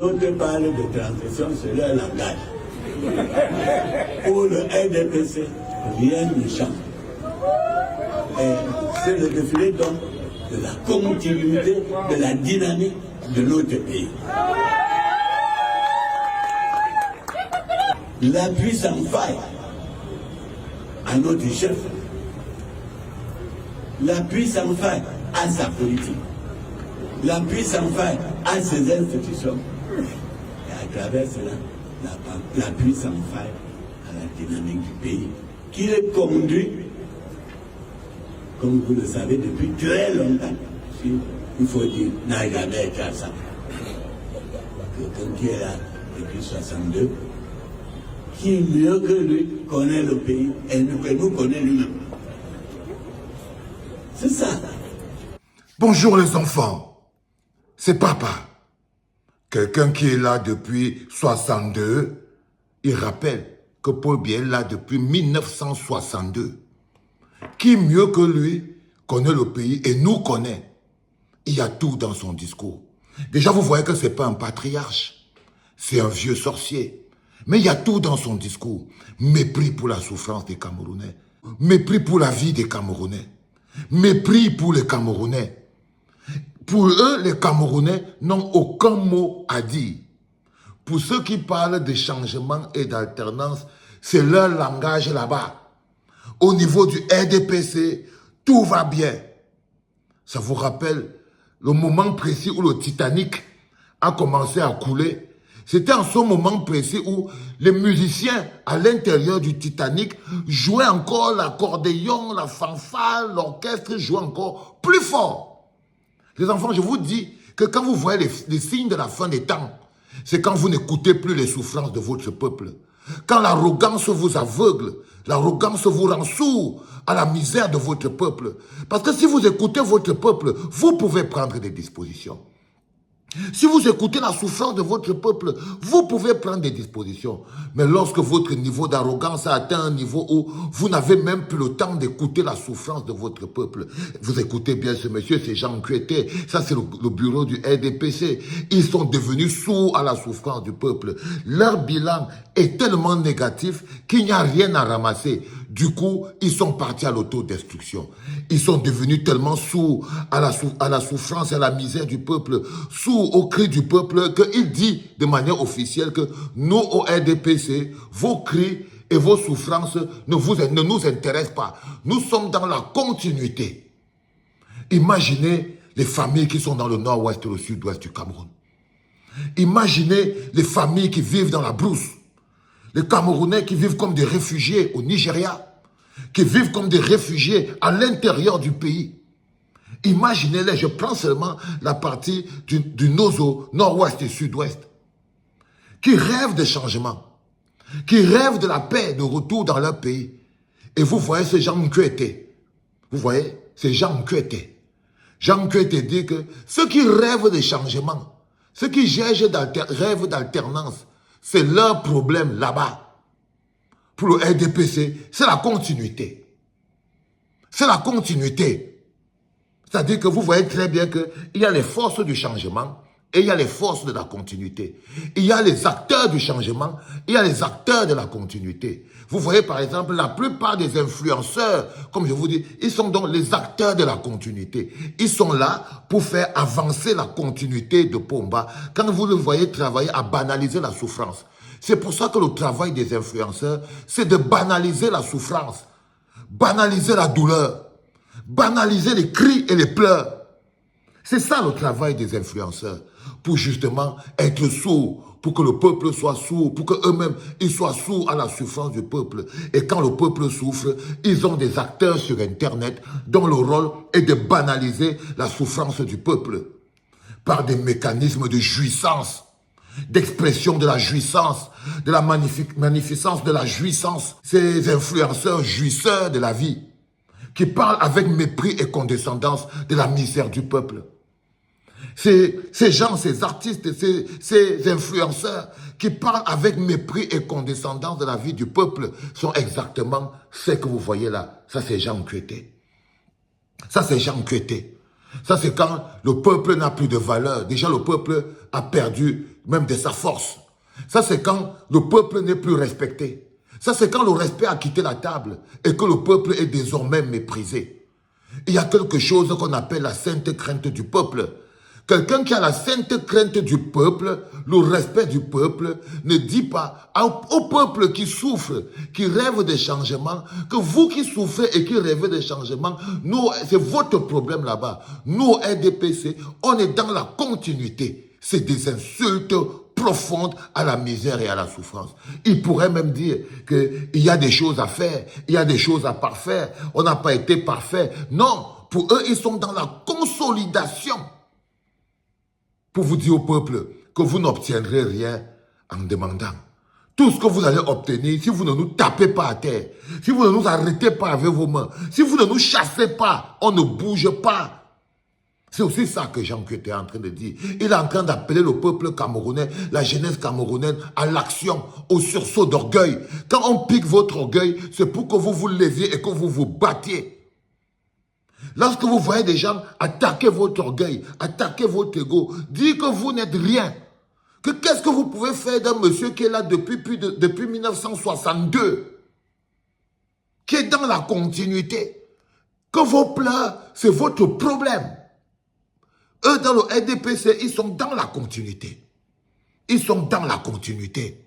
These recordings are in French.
D'autres parlent de transition sur leur langage. Pour le RDPC, rien ne change. C'est le défilé donc de la continuité, de la dynamique de notre pays. L'appui sans faille à notre chef, l'appui sans faille à sa politique, l'appui sans faille à ses institutions, et à travers cela, l'appui sans faille à la dynamique du pays, qui est conduit, comme vous le savez, depuis très longtemps. Il faut dire, n'a jamais été à ça. Quelqu'un qui est là depuis 62, qui mieux que lui connaît le pays et que nous connaît lui-même. C'est ça. Bonjour les enfants, c'est papa. Quelqu'un qui est là depuis 62, il rappelle que Paul Biya est là depuis 1962. Qui mieux que lui connaît le pays et nous connaît? Il y a tout dans son discours. Déjà, vous voyez que ce n'est pas un patriarche, c'est un vieux sorcier. Mais il y a tout dans son discours. Mépris pour la souffrance des Camerounais. Mépris pour la vie des Camerounais. Mépris pour les Camerounais. Pour eux, les Camerounais n'ont aucun mot à dire. Pour ceux qui parlent de changement et d'alternance, c'est leur langage là-bas. Au niveau du RDPC, tout va bien. Ça vous rappelle le moment précis où le Titanic a commencé à couler? C'était en ce moment précis où les musiciens à l'intérieur du Titanic jouaient encore l'accordéon, la fanfare, l'orchestre jouait encore plus fort. Les enfants, je vous dis que quand vous voyez les signes de la fin des temps, c'est quand vous n'écoutez plus les souffrances de votre peuple. Quand l'arrogance vous aveugle, l'arrogance vous rend sourd à la misère de votre peuple. Parce que si vous écoutez votre peuple, vous pouvez prendre des dispositions. Si vous écoutez la souffrance de votre peuple, vous pouvez prendre des dispositions. Mais lorsque votre niveau d'arrogance a atteint un niveau où vous n'avez même plus le temps d'écouter la souffrance de votre peuple. Vous écoutez bien ce monsieur, c'est Jean Nkuete. Ça, c'est le bureau du RDPC. Ils sont devenus sourds à la souffrance du peuple. Leur bilan est tellement négatif qu'il n'y a rien à ramasser. Du coup, ils sont partis à l'autodestruction. Ils sont devenus tellement sourds à la souffrance et à la misère du peuple, sourds au cri du peuple, qu'il dit de manière officielle que nous, au RDPC, vos cris et vos souffrances ne nous intéressent pas. Nous sommes dans la continuité. Imaginez les familles qui sont dans le nord-ouest et le sud-ouest du Cameroun. Imaginez les familles qui vivent dans la brousse. Les Camerounais qui vivent comme des réfugiés au Nigeria, qui vivent comme des réfugiés à l'intérieur du pays. Imaginez-les, je prends seulement la partie du Nozo, nord-ouest et sud-ouest, qui rêvent de changement, qui rêvent de la paix, de retour dans leur pays. Et vous voyez ces gens Nkuete. Vous voyez, ces gens Nkuete. Jean Nkuete dit que ceux qui rêvent de changement, ceux qui rêvent d'alternance, c'est leur problème là-bas. Pour le RDPC, c'est la continuité. C'est la continuité. C'est-à-dire que vous voyez très bien qu'il y a les forces du changement et il y a les forces de la continuité. Il y a les acteurs du changement et il y a les acteurs de la continuité. Vous voyez par exemple la plupart des influenceurs, comme je vous dis, ils sont donc les acteurs de la continuité. Ils sont là pour faire avancer la continuité de Pomba. Quand vous le voyez travailler à banaliser la souffrance. C'est pour ça que le travail des influenceurs, c'est de banaliser la souffrance, banaliser la douleur, banaliser les cris et les pleurs. C'est ça le travail des influenceurs, pour justement être sourds, pour que le peuple soit sourd, pour qu'eux-mêmes ils soient sourds à la souffrance du peuple. Et quand le peuple souffre, ils ont des acteurs sur Internet dont le rôle est de banaliser la souffrance du peuple par des mécanismes de jouissance, d'expression de la jouissance, de la magnificence de la jouissance. Ces influenceurs jouisseurs de la vie, qui parlent avec mépris et condescendance de la misère du peuple. Ces gens, ces artistes, ces influenceurs qui parlent avec mépris et condescendance de la vie du peuple sont exactement ce que vous voyez là. Ça, c'est Jean Nkuete. Ça, c'est Jean Nkuete. Ça, c'est quand le peuple n'a plus de valeur. Déjà, le peuple a perdu même de sa force. Ça, c'est quand le peuple n'est plus respecté. Ça, c'est quand le respect a quitté la table et que le peuple est désormais méprisé. Il y a quelque chose qu'on appelle la sainte crainte du peuple. Quelqu'un qui a la sainte crainte du peuple, le respect du peuple, ne dit pas au peuple qui souffre, qui rêve de changement, que vous qui souffrez et qui rêvez de changement, nous, c'est votre problème là-bas. Nous, RDPC, on est dans la continuité. C'est des insultes profondes à la misère et à la souffrance. Il pourrait même dire qu'il y a des choses à faire, il y a des choses à parfaire, on n'a pas été parfait. Non, pour eux, ils sont dans la consolidation. Pour vous dire au peuple que vous n'obtiendrez rien en demandant. Tout ce que vous allez obtenir, si vous ne nous tapez pas à terre, si vous ne nous arrêtez pas avec vos mains, si vous ne nous chassez pas, on ne bouge pas. C'est aussi ça que Jean Kuete est en train de dire. Il est en train d'appeler le peuple camerounais, la jeunesse camerounaise, à l'action, au sursaut d'orgueil. Quand on pique votre orgueil, c'est pour que vous vous leviez et que vous vous battiez. Lorsque vous voyez des gens attaquer votre orgueil, attaquer votre ego, dire que vous n'êtes rien, que qu'est-ce que vous pouvez faire d'un monsieur qui est là depuis 1962, qui est dans la continuité, que vos pleurs, c'est votre problème. Eux, dans le RDPC, ils sont dans la continuité. Ils sont dans la continuité.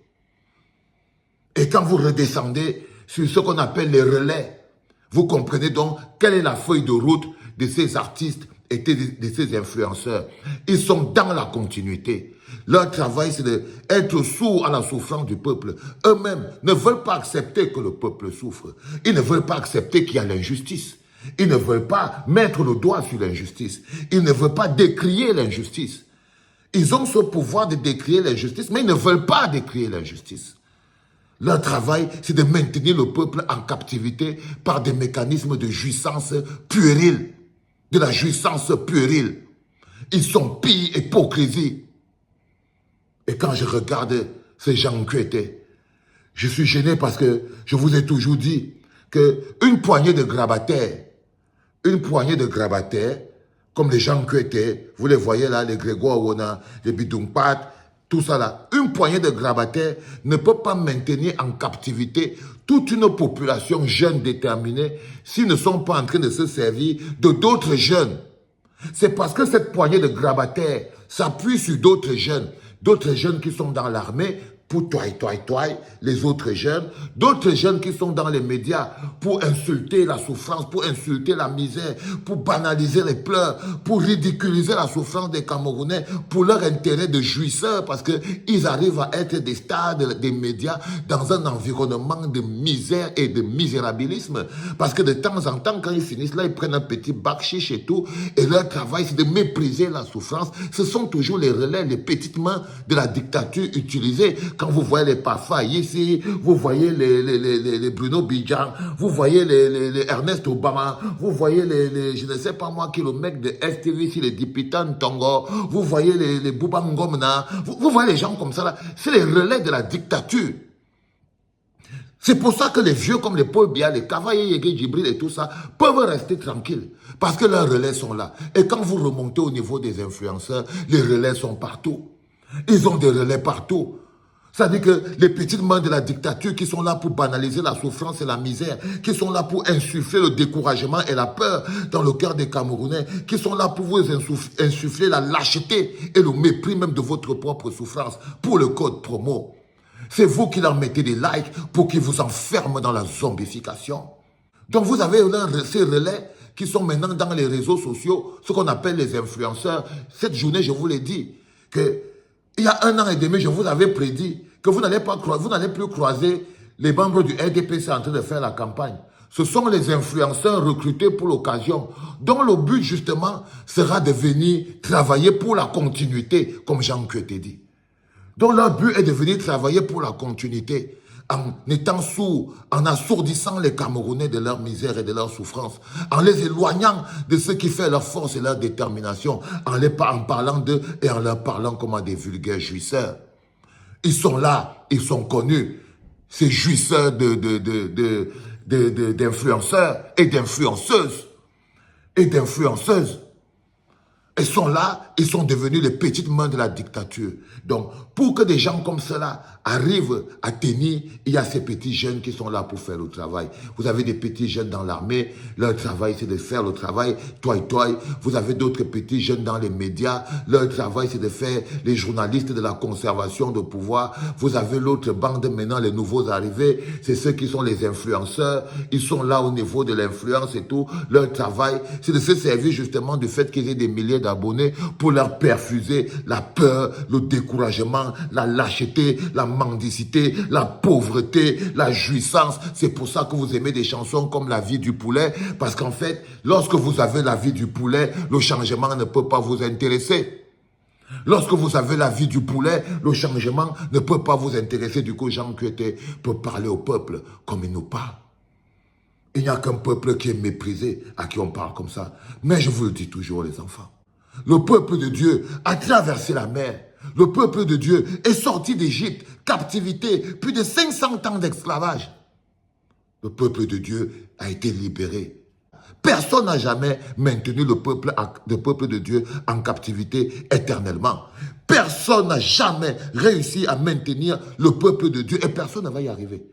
Et quand vous redescendez sur ce qu'on appelle les relais, vous comprenez donc quelle est la feuille de route de ces artistes et de ces influenceurs. Ils sont dans la continuité. Leur travail, c'est d'être sourds à la souffrance du peuple. Eux-mêmes ne veulent pas accepter que le peuple souffre. Ils ne veulent pas accepter qu'il y a l'injustice. Ils ne veulent pas mettre le doigt sur l'injustice. Ils ne veulent pas décrier l'injustice. Ils ont ce pouvoir de décrier l'injustice, mais ils ne veulent pas décrier l'injustice. Leur travail, c'est de maintenir le peuple en captivité par des mécanismes de jouissance puérile. De la jouissance puérile. Ils sont pire hypocrisie. Et quand je regarde ces Jean Kuete, je suis gêné parce que je vous ai toujours dit qu'une poignée de grabataires, comme les Jean Kuete, vous les voyez là, les Grégoire Wona, les Bidungpat, tout ça là, une poignée de grabataires ne peut pas maintenir en captivité toute une population jeune déterminée s'ils ne sont pas en train de se servir de d'autres jeunes. C'est parce que cette poignée de grabataires s'appuie sur d'autres jeunes qui sont dans l'armée pour toi, les autres jeunes, d'autres jeunes qui sont dans les médias pour insulter la souffrance, pour insulter la misère, pour banaliser les pleurs, pour ridiculiser la souffrance des Camerounais, pour leur intérêt de jouisseurs, parce qu'ils arrivent à être des stars des médias dans un environnement de misère et de misérabilisme. Parce que de temps en temps, quand ils finissent là, ils prennent un petit bac chiche et tout, et leur travail, c'est de mépriser la souffrance. Ce sont toujours les relais, les petites mains de la dictature utilisées. Quand vous voyez les Pafa ici, vous voyez les Bruno Bidjan, vous voyez les Ernest Obama, vous voyez je ne sais pas moi qui est le mec de STV ici, les Dipitan Tongo, vous voyez les Bouba Ngomna, vous voyez les gens comme ça là, c'est les relais de la dictature. C'est pour ça que les vieux comme les Paul Biya, les Kavaye, Yege, Djibril et tout ça peuvent rester tranquilles. Parce que leurs relais sont là. Et quand vous remontez au niveau des influenceurs, les relais sont partout. Ils ont des relais partout. C'est-à-dire que les petites mains de la dictature qui sont là pour banaliser la souffrance et la misère, qui sont là pour insuffler le découragement et la peur dans le cœur des Camerounais, qui sont là pour vous insuffler la lâcheté et le mépris même de votre propre souffrance pour le code promo. C'est vous qui leur mettez des likes pour qu'ils vous enferment dans la zombification. Donc vous avez ces relais qui sont maintenant dans les réseaux sociaux, ce qu'on appelle les influenceurs. Cette journée, je vous l'ai dit, il y a 1 an et demi, je vous avais prédit que vous n'allez plus croiser les membres du RDPC en train de faire la campagne. Ce sont les influenceurs recrutés pour l'occasion, dont le but justement sera de venir travailler pour la continuité, comme Jean Kuete dit. Donc leur but est de venir travailler pour la continuité, en étant sourds, en assourdissant les Camerounais de leur misère et de leur souffrance, en les éloignant de ce qui fait leur force et leur détermination, en parlant d'eux et en leur parlant comme à des vulgaires jouisseurs. Ils sont là, ils sont connus, ces jouisseurs d'influenceurs et d'influenceuses. Ils sont là ils sont devenus les petites mains de la dictature. Donc, pour que des gens comme cela arrivent à tenir, il y a ces petits jeunes qui sont là pour faire le travail. Vous avez des petits jeunes dans l'armée, leur travail c'est de faire le travail, toi. Vous avez d'autres petits jeunes dans les médias, leur travail c'est de faire les journalistes de la conservation de pouvoir. Vous avez l'autre bande maintenant, les nouveaux arrivés, c'est ceux qui sont les influenceurs. Ils sont là au niveau de l'influence et tout. Leur travail, c'est de se servir justement du fait qu'ils aient des milliers d'abonnés pour leur perfuser la peur, le découragement, la lâcheté, la mendicité, la pauvreté, la jouissance. C'est pour ça que vous aimez des chansons comme La vie du poulet, parce qu'en fait, lorsque vous avez la vie du poulet, le changement ne peut pas vous intéresser. Lorsque vous avez la vie du poulet, le changement ne peut pas vous intéresser. Du coup, Jean Kuete peut parler au peuple comme il nous parle. Il n'y a qu'un peuple qui est méprisé, à qui on parle comme ça. Mais je vous le dis toujours, les enfants. Le peuple de Dieu a traversé la mer. Le peuple de Dieu est sorti d'Égypte, captivité, plus de 500 ans d'esclavage. Le peuple de Dieu a été libéré. Personne n'a jamais maintenu le peuple de Dieu en captivité éternellement. Personne n'a jamais réussi à maintenir le peuple de Dieu, et personne ne va y arriver,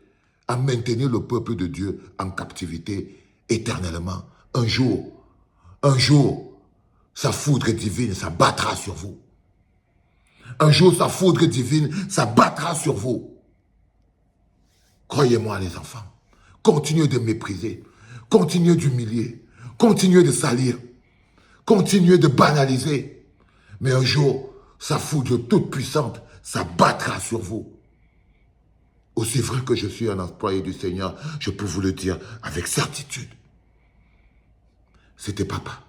à maintenir le peuple de Dieu en captivité éternellement. Un jour, sa foudre divine s'abattra sur vous. Un jour, sa foudre divine s'abattra sur vous. Croyez-moi, les enfants. Continuez de mépriser. Continuez d'humilier. Continuez de salir. Continuez de banaliser. Mais un jour, sa foudre toute puissante s'abattra sur vous. Aussi vrai que je suis un employé du Seigneur, je peux vous le dire avec certitude. C'était papa.